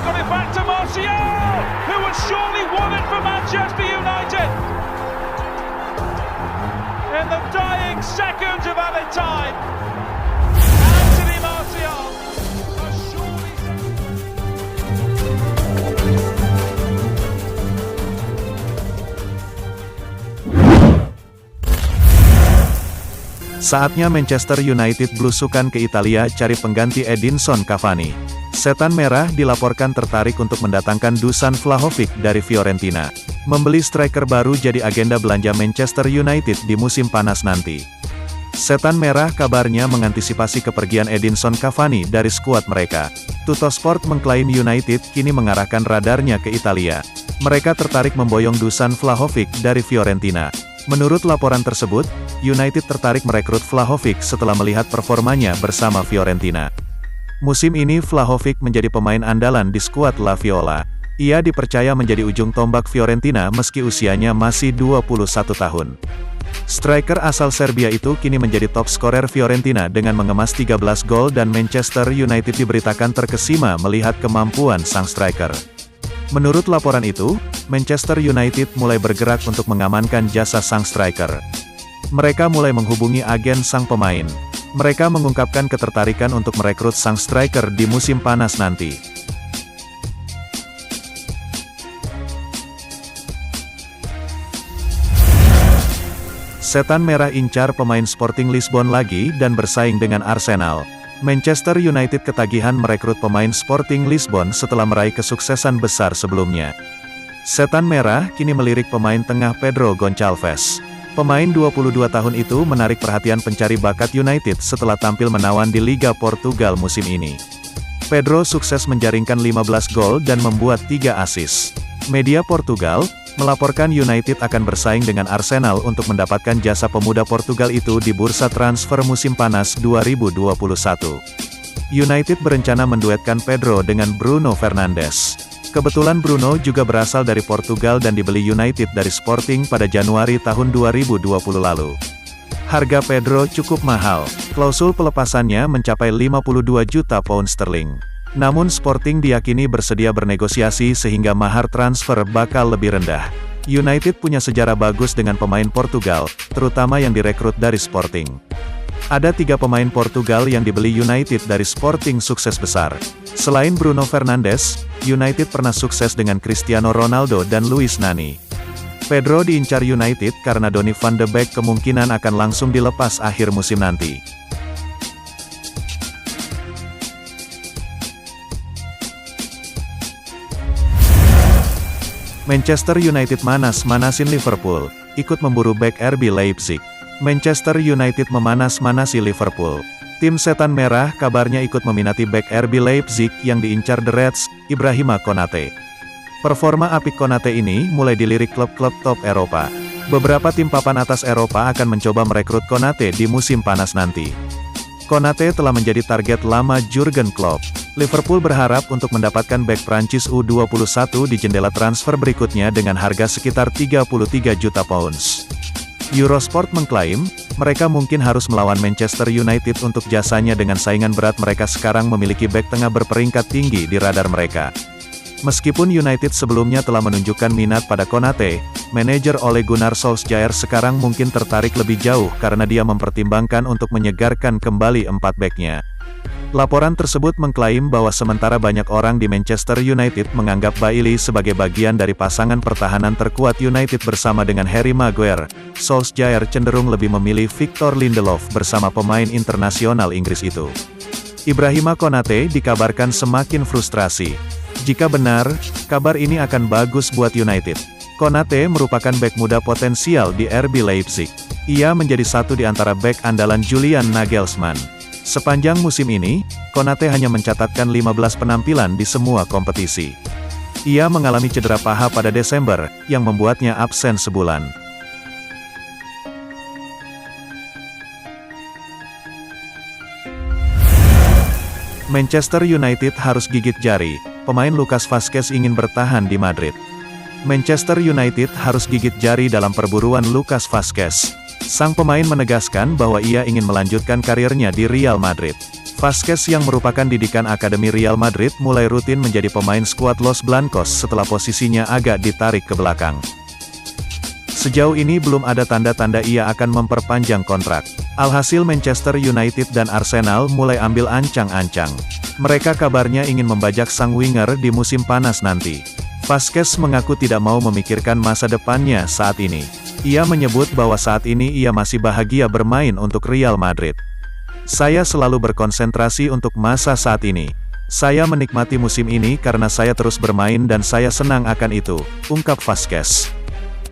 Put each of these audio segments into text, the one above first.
got it back to Martial, who has surely won it for Manchester United. In the dying seconds of added time, Anthony Martial has surely... Saatnya Manchester United blusukan ke Italia cari pengganti Edinson Cavani. Setan Merah dilaporkan tertarik untuk mendatangkan Dusan Vlahovic dari Fiorentina. Membeli striker baru jadi agenda belanja Manchester United di musim panas nanti. Setan Merah kabarnya mengantisipasi kepergian Edinson Cavani dari skuad mereka. Tuttosport mengklaim United kini mengarahkan radarnya ke Italia. Mereka tertarik memboyong Dusan Vlahovic dari Fiorentina. Menurut laporan tersebut, United tertarik merekrut Vlahovic setelah melihat performanya bersama Fiorentina. Musim ini Vlahovic menjadi pemain andalan di skuad La Viola. Ia dipercaya menjadi ujung tombak Fiorentina meski usianya masih 21 tahun. Striker asal Serbia itu kini menjadi top skorer Fiorentina dengan mengemas 13 gol dan Manchester United diberitakan terkesima melihat kemampuan sang striker. Menurut laporan itu, Manchester United mulai bergerak untuk mengamankan jasa sang striker. Mereka mulai menghubungi agen sang pemain. Mereka mengungkapkan ketertarikan untuk merekrut sang striker di musim panas nanti. Setan Merah incar pemain Sporting Lisbon lagi dan bersaing dengan Arsenal. Manchester United ketagihan merekrut pemain Sporting Lisbon setelah meraih kesuksesan besar sebelumnya. Setan Merah kini melirik pemain tengah Pedro Gonçalves. Pemain 22 tahun itu menarik perhatian pencari bakat United setelah tampil menawan di Liga Portugal musim ini. Pedro sukses menjaringkan 15 gol dan membuat 3 assist. Media Portugal melaporkan United akan bersaing dengan Arsenal untuk mendapatkan jasa pemuda Portugal itu di bursa transfer musim panas 2021. United berencana menduetkan Pedro dengan Bruno Fernandes. Kebetulan Bruno juga berasal dari Portugal dan dibeli United dari Sporting pada Januari tahun 2020 lalu. Harga Pedro cukup mahal, klausul pelepasannya mencapai 52 juta pound sterling. Namun Sporting diyakini bersedia bernegosiasi sehingga mahar transfer bakal lebih rendah. United punya sejarah bagus dengan pemain Portugal, terutama yang direkrut dari Sporting. Ada 3 pemain Portugal yang dibeli United dari Sporting sukses besar. Selain Bruno Fernandes, United pernah sukses dengan Cristiano Ronaldo dan Luis Nani. Pedro diincar United karena Donny van de Beek kemungkinan akan langsung dilepas akhir musim nanti. Manchester United manas-manasin Liverpool, ikut memburu bek RB Leipzig. Manchester United memanas-manasi Liverpool. Tim Setan Merah kabarnya ikut meminati bek RB Leipzig yang diincar The Reds, Ibrahima Konate. Performa apik Konate ini mulai dilirik klub-klub top Eropa. Beberapa tim papan atas Eropa akan mencoba merekrut Konate di musim panas nanti. Konate telah menjadi target lama Jurgen Klopp. Liverpool berharap untuk mendapatkan bek Prancis U21 di jendela transfer berikutnya dengan harga sekitar 33 juta pounds. Eurosport mengklaim, mereka mungkin harus melawan Manchester United untuk jasanya dengan saingan berat mereka sekarang memiliki bek tengah berperingkat tinggi di radar mereka. Meskipun United sebelumnya telah menunjukkan minat pada Konate, manajer Ole Gunnar Solskjaer sekarang mungkin tertarik lebih jauh karena dia mempertimbangkan untuk menyegarkan kembali 4 beknya. Laporan tersebut mengklaim bahwa sementara banyak orang di Manchester United menganggap Bailey sebagai bagian dari pasangan pertahanan terkuat United bersama dengan Harry Maguire, Solskjaer cenderung lebih memilih Victor Lindelof bersama pemain internasional Inggris itu. Ibrahima Konate dikabarkan semakin frustrasi. Jika benar, kabar ini akan bagus buat United. Konate merupakan bek muda potensial di RB Leipzig. Ia menjadi satu di antara bek andalan Julian Nagelsmann. Sepanjang musim ini, Konate hanya mencatatkan 15 penampilan di semua kompetisi. Ia mengalami cedera paha pada Desember, yang membuatnya absen sebulan. Manchester United harus gigit jari, pemain Lucas Vazquez ingin bertahan di Madrid. Manchester United harus gigit jari dalam perburuan Lucas Vazquez. Sang pemain menegaskan bahwa ia ingin melanjutkan karirnya di Real Madrid. Vazquez yang merupakan didikan Akademi Real Madrid mulai rutin menjadi pemain skuad Los Blancos setelah posisinya agak ditarik ke belakang. Sejauh ini belum ada tanda-tanda ia akan memperpanjang kontrak. Alhasil Manchester United dan Arsenal mulai ambil ancang-ancang. Mereka kabarnya ingin membajak sang winger di musim panas nanti. Vazquez mengaku tidak mau memikirkan masa depannya saat ini. Ia menyebut bahwa saat ini ia masih bahagia bermain untuk Real Madrid. Saya selalu berkonsentrasi untuk masa saat ini. Saya menikmati musim ini karena saya terus bermain dan saya senang akan itu, ungkap Vazquez.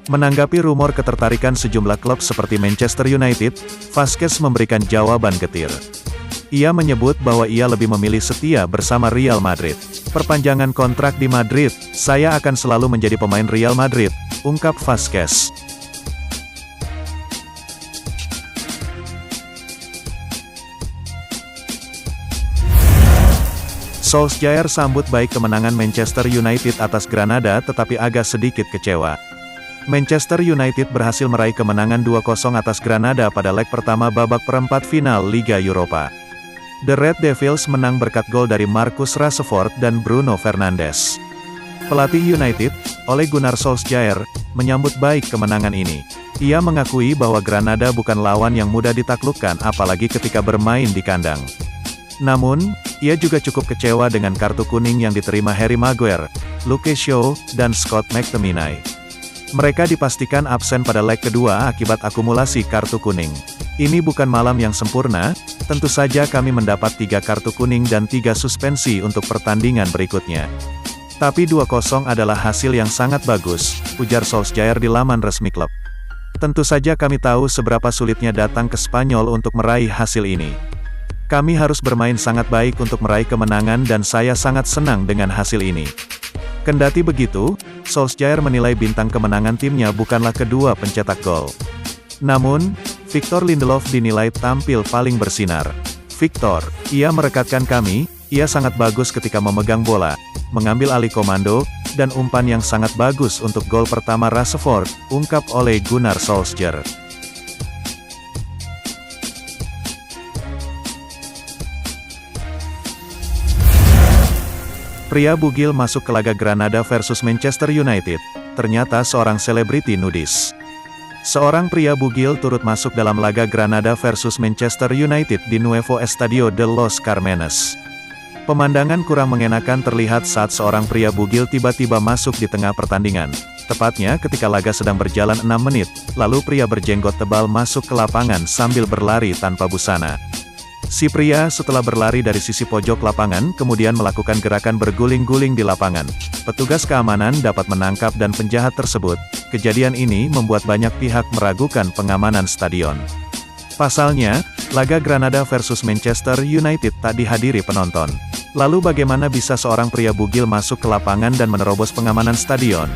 Menanggapi rumor ketertarikan sejumlah klub seperti Manchester United, Vazquez memberikan jawaban getir. Ia menyebut bahwa ia lebih memilih setia bersama Real Madrid. Perpanjangan kontrak di Madrid, saya akan selalu menjadi pemain Real Madrid, ungkap Vazquez. Solskjaer sambut baik kemenangan Manchester United atas Granada tetapi agak sedikit kecewa. Manchester United berhasil meraih kemenangan 2-0 atas Granada pada leg pertama babak perempat final Liga Eropa. The Red Devils menang berkat gol dari Marcus Rashford dan Bruno Fernandes. Pelatih United, Ole Gunnar Solskjaer, menyambut baik kemenangan ini. Ia mengakui bahwa Granada bukan lawan yang mudah ditaklukkan apalagi ketika bermain di kandang. Namun, ia juga cukup kecewa dengan kartu kuning yang diterima Harry Maguire, Luke Shaw, dan Scott McTominay. Mereka dipastikan absen pada leg kedua akibat akumulasi kartu kuning. Ini bukan malam yang sempurna, tentu saja kami mendapat 3 kartu kuning dan 3 suspensi untuk pertandingan berikutnya. Tapi 2-0 adalah hasil yang sangat bagus, ujar Solskjaer di laman resmi klub. Tentu saja kami tahu seberapa sulitnya datang ke Spanyol untuk meraih hasil ini. Kami harus bermain sangat baik untuk meraih kemenangan dan saya sangat senang dengan hasil ini. Kendati begitu, Solskjaer menilai bintang kemenangan timnya bukanlah kedua pencetak gol. Namun, Victor Lindelof dinilai tampil paling bersinar. Victor, ia merekatkan kami, ia sangat bagus ketika memegang bola, mengambil alih komando, dan umpan yang sangat bagus untuk gol pertama Rashford, ungkap Ole Gunnar Solskjaer. Pria bugil masuk ke laga Granada versus Manchester United, ternyata seorang selebriti nudis. Seorang pria bugil turut masuk dalam laga Granada versus Manchester United di Nuevo Estadio de los Carmenes. Pemandangan kurang mengenakan terlihat saat seorang pria bugil tiba-tiba masuk di tengah pertandingan. Tepatnya ketika laga sedang berjalan 6 menit, lalu pria berjenggot tebal masuk ke lapangan sambil berlari tanpa busana. Si pria setelah berlari dari sisi pojok lapangan kemudian melakukan gerakan berguling-guling di lapangan. Petugas keamanan dapat menangkap dan penjahat tersebut. Kejadian ini membuat banyak pihak meragukan pengamanan stadion. Pasalnya, laga Granada versus Manchester United tak dihadiri penonton. Lalu bagaimana bisa seorang pria bugil masuk ke lapangan dan menerobos pengamanan stadion?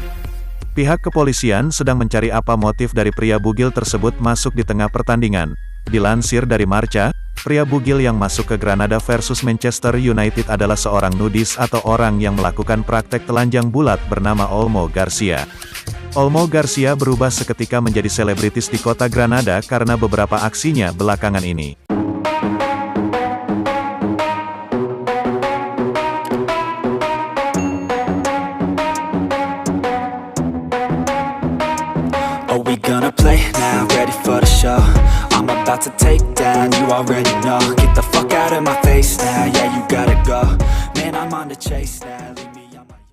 Pihak kepolisian sedang mencari apa motif dari pria bugil tersebut masuk di tengah pertandingan. Dilansir dari Marca, pria bugil yang masuk ke Granada versus Manchester United adalah seorang nudis atau orang yang melakukan praktek telanjang bulat bernama Olmo Garcia. Olmo Garcia berubah seketika menjadi selebritis di kota Granada karena beberapa aksinya belakangan ini. Are we gonna play now? Ready for the show? I'm about to take down, you already know. Get the fuck out of my face now, yeah, you gotta go. Man, I'm on the chase now.